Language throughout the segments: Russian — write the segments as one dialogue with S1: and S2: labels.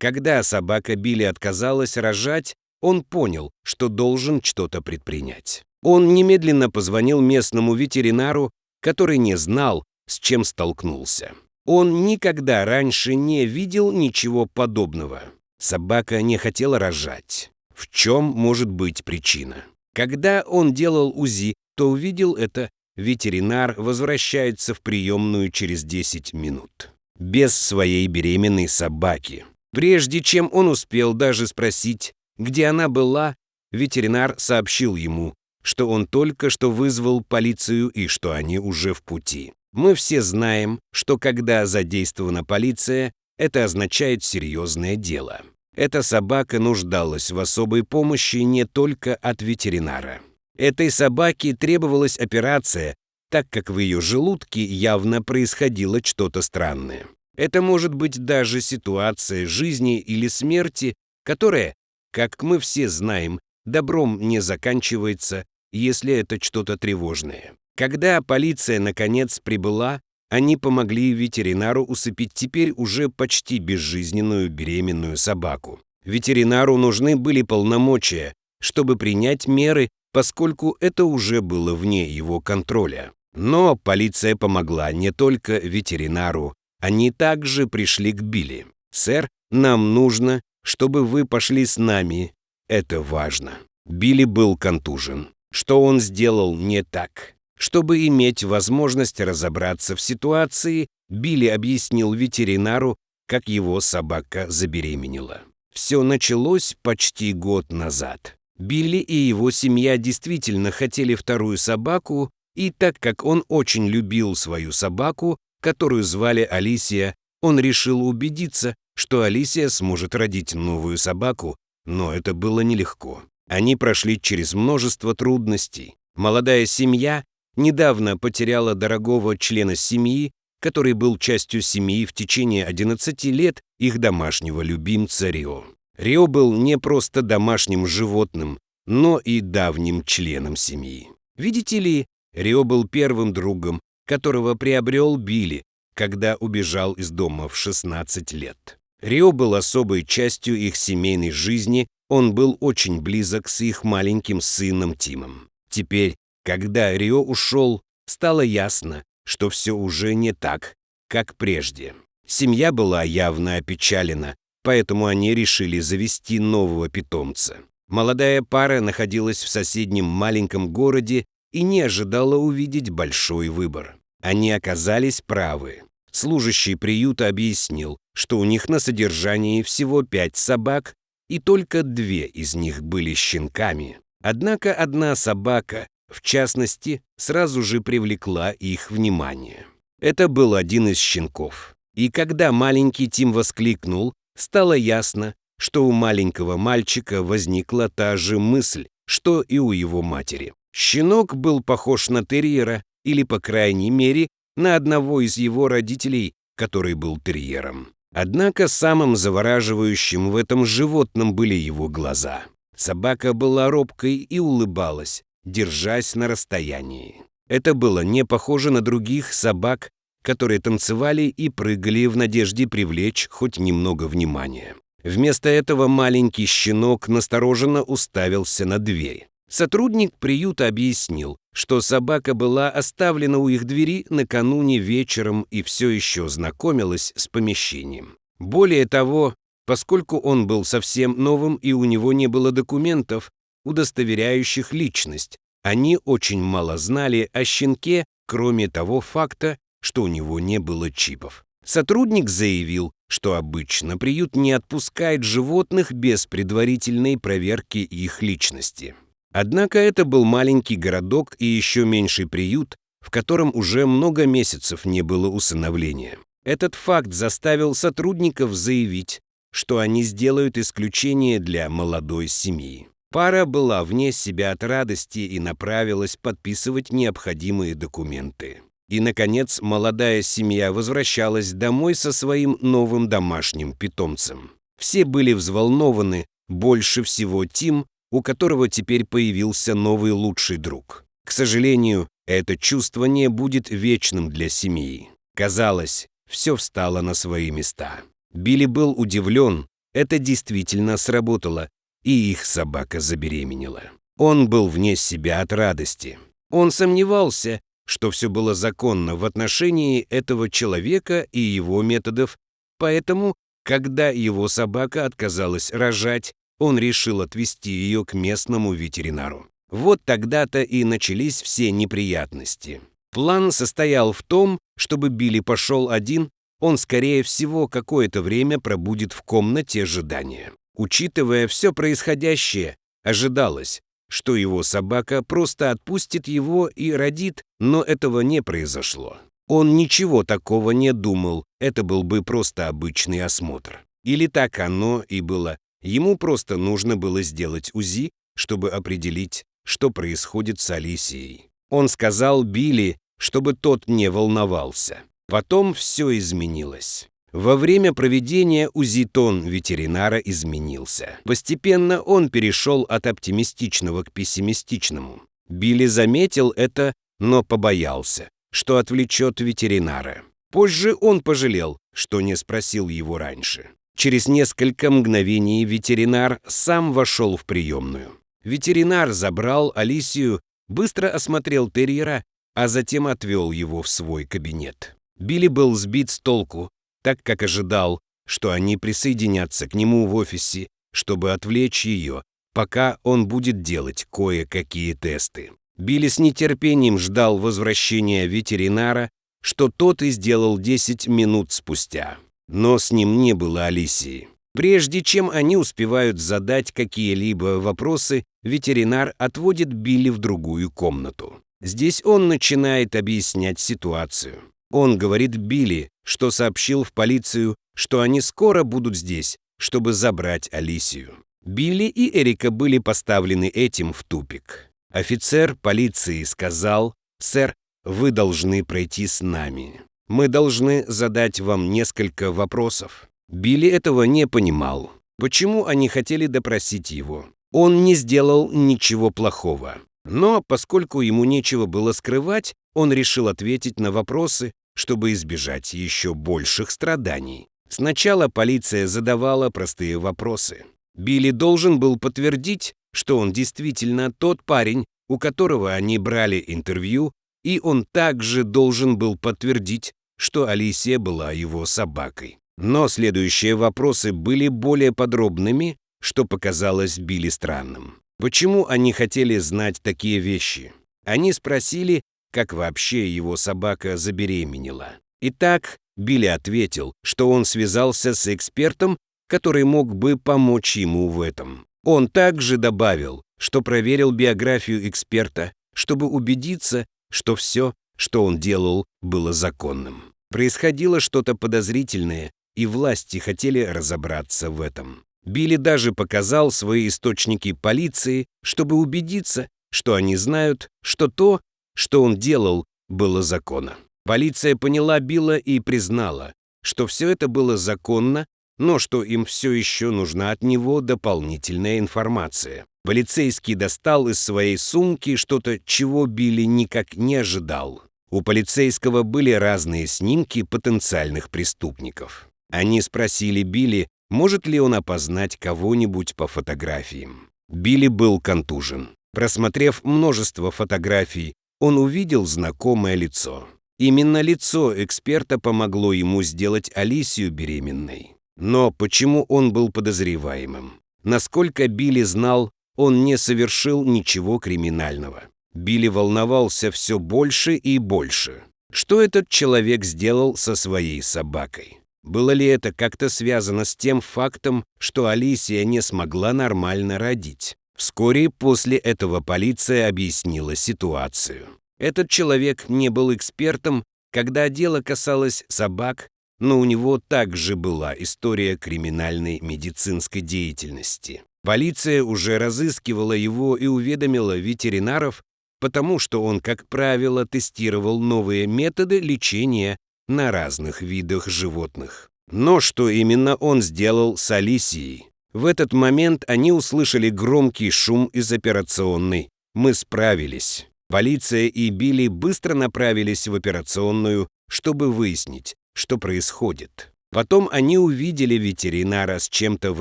S1: Когда собака Билли отказалась рожать, он понял, что должен что-то предпринять. Он немедленно позвонил местному ветеринару, который не знал, с чем столкнулся. Он никогда раньше не видел ничего подобного. Собака не хотела рожать. В чем может быть причина? Когда он делал УЗИ, то увидел это. Ветеринар возвращается в приемную через 10 минут. Без своей беременной собаки. Прежде чем он успел даже спросить, где она была, ветеринар сообщил ему, что он только что вызвал полицию и что они уже в пути. Мы все знаем, что когда задействована полиция, это означает серьезное дело. Эта собака нуждалась в особой помощи не только от ветеринара. Этой собаке требовалась операция, так как в ее желудке явно происходило что-то странное. Это может быть даже ситуация жизни или смерти, которая, как мы все знаем, добром не заканчивается, если это что-то тревожное. Когда полиция наконец прибыла, они помогли ветеринару усыпить теперь уже почти безжизненную беременную собаку. Ветеринару нужны были полномочия, чтобы принять меры, поскольку это уже было вне его контроля. Но полиция помогла не только ветеринару, они также пришли к Билли. «Сэр, нам нужно, чтобы вы пошли с нами. Это важно». Билли был контужен. Что он сделал не так? Чтобы иметь возможность разобраться в ситуации, Билли объяснил ветеринару, как его собака забеременела. Все началось почти год назад. Билли и его семья действительно хотели вторую собаку, и так как он очень любил свою собаку, которую звали Алисия, он решил убедиться, что Алисия сможет родить новую собаку, но это было нелегко. Они прошли через множество трудностей. Молодая семья недавно потеряла дорогого члена семьи, который был частью семьи в течение 11 лет их домашнего любимца Рио. Рио был не просто домашним животным, но и давним членом семьи. Видите ли, Рио был первым другом, которого приобрел Билли, когда убежал из дома в 16 лет. Рио был особой частью их семейной жизни, он был очень близок с их маленьким сыном Тимом. Теперь, когда Рио ушел, стало ясно, что все уже не так, как прежде. Семья была явно опечалена, поэтому они решили завести нового питомца. Молодая пара находилась в соседнем маленьком городе и не ожидала увидеть большой выбор. Они оказались правы. Служащий приюта объяснил, что у них на содержании всего 5 собак, и только 2 из них были щенками. Однако одна собака, в частности, сразу же привлекла их внимание. Это был один из щенков. И когда маленький Тим воскликнул, стало ясно, что у маленького мальчика возникла та же мысль, что и у его матери. Щенок был похож на терьера, или, по крайней мере, на одного из его родителей, который был терьером. Однако самым завораживающим в этом животном были его глаза. Собака была робкой и улыбалась, держась на расстоянии. Это было не похоже на других собак, которые танцевали и прыгали в надежде привлечь хоть немного внимания. Вместо этого маленький щенок настороженно уставился на дверь. Сотрудник приюта объяснил, что собака была оставлена у их двери накануне вечером и все еще знакомилась с помещением. Более того, поскольку он был совсем новым и у него не было документов, удостоверяющих личность, они очень мало знали о щенке, кроме того факта, что у него не было чипов. Сотрудник заявил, что обычно приют не отпускает животных без предварительной проверки их личности. Однако это был маленький городок и еще меньший приют, в котором уже много месяцев не было усыновления. Этот факт заставил сотрудников заявить, что они сделают исключение для молодой семьи. Пара была вне себя от радости и направилась подписывать необходимые документы. И, наконец, молодая семья возвращалась домой со своим новым домашним питомцем. Все были взволнованы, больше всего Тим, у которого теперь появился новый лучший друг. К сожалению, это чувство не будет вечным для семьи. Казалось, все встало на свои места. Билли был удивлен, Это действительно сработало, и их собака забеременела. Он был вне себя от радости. Он сомневался, что все было законно в отношении этого человека и его методов, поэтому, когда его собака отказалась рожать, он решил отвезти ее к местному ветеринару. Вот тогда-то и начались все неприятности. План состоял в том, чтобы Билли пошел один, он, скорее всего, какое-то время пробудет в комнате ожидания. Учитывая все происходящее, ожидалось, что его собака просто отпустит его и родит, но этого не произошло. Он ничего такого не думал, это был бы просто обычный осмотр. Или так оно и было. Ему просто нужно было сделать УЗИ, чтобы определить, что происходит с Алисией. Он сказал Билли, чтобы тот не волновался. Потом все изменилось. Во время проведения УЗИ тон ветеринара изменился. Постепенно он перешел от оптимистичного к пессимистичному. Билли заметил это, но побоялся, что отвлечет ветеринара. Позже он пожалел, что не спросил его раньше. Через несколько мгновений ветеринар сам вошел в приемную. Ветеринар забрал Алисию, быстро осмотрел терьера, а затем отвел его в свой кабинет. Билли был сбит с толку, так как ожидал, что они присоединятся к нему в офисе, чтобы отвлечь ее, пока он будет делать кое-какие тесты. Билли с нетерпением ждал возвращения ветеринара, что тот и сделал 10 минут спустя. Но с ним не было Алисии. Прежде чем они успевают задать какие-либо вопросы, ветеринар отводит Билли в другую комнату. Здесь он начинает объяснять ситуацию. Он говорит Билли, что сообщил в полицию, что они скоро будут здесь, чтобы забрать Алисию. Билли и Эрика были поставлены этим в тупик. Офицер полиции сказал: «Сэр, вы должны пройти с нами. Мы должны задать вам несколько вопросов». Билли этого не понимал. Почему они хотели допросить его? Он не сделал ничего плохого. Но поскольку ему нечего было скрывать, он решил ответить на вопросы, чтобы избежать еще больших страданий. Сначала полиция задавала простые вопросы. Билли должен был подтвердить, что он действительно тот парень, у которого они брали интервью, и он также должен был подтвердить, что Алисия была его собакой. Но следующие вопросы были более подробными, что показалось Билли странным. Почему они хотели знать такие вещи? Они спросили, как вообще его собака забеременела. Итак, Билли ответил, что он связался с экспертом, который мог бы помочь ему в этом. Он также добавил, что проверил биографию эксперта, чтобы убедиться, что все, что он делал, было законным. Происходило что-то подозрительное, и власти хотели разобраться в этом. Билли даже показал свои источники полиции, чтобы убедиться, что они знают, что то, что он делал, было законно. Полиция поняла Билла и признала, что все это было законно, но что им все еще нужна от него дополнительная информация. Полицейский достал из своей сумки что-то, чего Билли никак не ожидал. У полицейского были разные снимки потенциальных преступников. Они спросили Билли, может ли он опознать кого-нибудь по фотографиям. Билли был контужен. Просмотрев множество фотографий, он увидел знакомое лицо. Именно лицо эксперта помогло ему сделать Алисию беременной. Но почему он был подозреваемым? Насколько Билли знал, он не совершил ничего криминального. Билли волновался все больше и больше. Что этот человек сделал со своей собакой? Было ли это как-то связано с тем фактом, что Алисия не смогла нормально родить? Вскоре после этого полиция объяснила ситуацию. Этот человек не был экспертом, когда дело касалось собак, но у него также была история криминальной медицинской деятельности. Полиция уже разыскивала его и уведомила ветеринаров, потому что он, как правило, тестировал новые методы лечения на разных видах животных. Но что именно он сделал с Алисией? В этот момент они услышали громкий шум из операционной. Мы справились. Полиция и Билли быстро направились в операционную, чтобы выяснить, что происходит. Потом они увидели ветеринара с чем-то в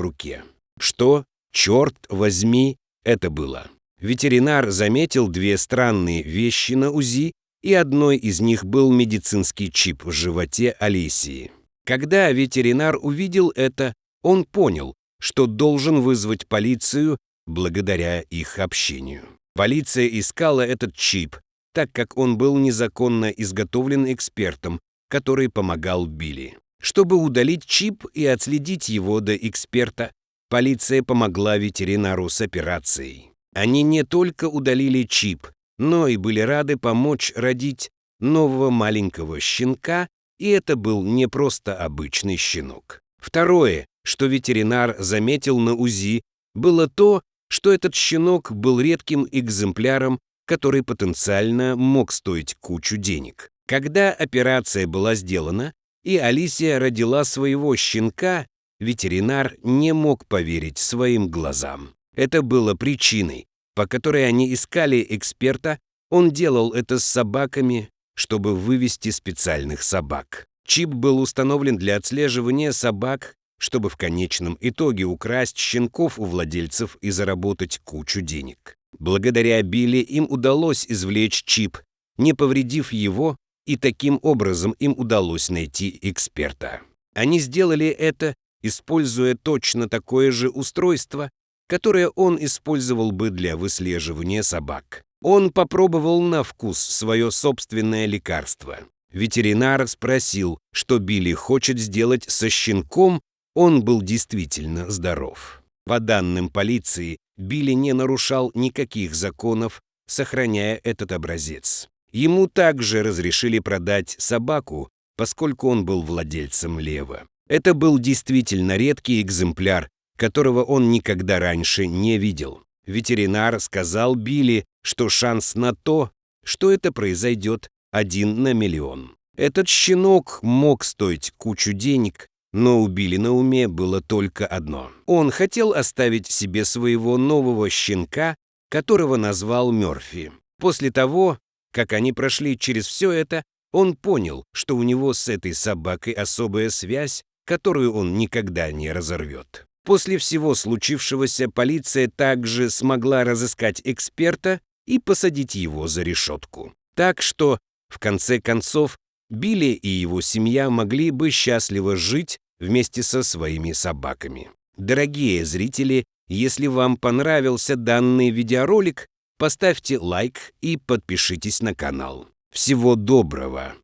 S1: руке. Что, черт возьми, это было? Ветеринар заметил две странные вещи на УЗИ, и одной из них был медицинский чип в животе Алисии. Когда ветеринар увидел это, он понял, что должен вызвать полицию благодаря их общению. Полиция искала этот чип, так как он был незаконно изготовлен экспертом, который помогал Билли. Чтобы удалить чип и отследить его до эксперта, полиция помогла ветеринару с операцией. Они не только удалили чип, но и были рады помочь родить нового маленького щенка, и это был не просто обычный щенок. Второе, что ветеринар заметил на УЗИ, было то, что этот щенок был редким экземпляром, который потенциально мог стоить кучу денег. Когда операция была сделана, и Алисия родила своего щенка, ветеринар не мог поверить своим глазам. Это было причиной, по которой они искали эксперта. Он делал это с собаками, чтобы вывести специальных собак. Чип был установлен для отслеживания собак, чтобы в конечном итоге украсть щенков у владельцев и заработать кучу денег. Благодаря Билли им удалось извлечь чип, не повредив его, и таким образом им удалось найти эксперта. Они сделали это, используя точно такое же устройство, которое он использовал бы для выслеживания собак. Он попробовал на вкус свое собственное лекарство. Ветеринар спросил, что Билли хочет сделать со щенком, он был действительно здоров. По данным полиции, Билли не нарушал никаких законов, сохраняя этот образец. Ему также разрешили продать собаку, поскольку он был владельцем лева. Это был действительно редкий экземпляр, которого он никогда раньше не видел. Ветеринар сказал Билли, что шанс на то, что это произойдет, 1 на миллион. Этот щенок мог стоить кучу денег, но у Билли на уме было только одно. Он хотел оставить себе своего нового щенка, которого назвал Мёрфи. После того, как они прошли через все это, он понял, что у него с этой собакой особая связь, которую он никогда не разорвет. После всего случившегося полиция также смогла разыскать эксперта и посадить его за решетку. Так что, в конце концов, Билли и его семья могли бы счастливо жить вместе со своими собаками. Дорогие зрители, если вам понравился данный видеоролик, поставьте лайк и подпишитесь на канал. Всего доброго!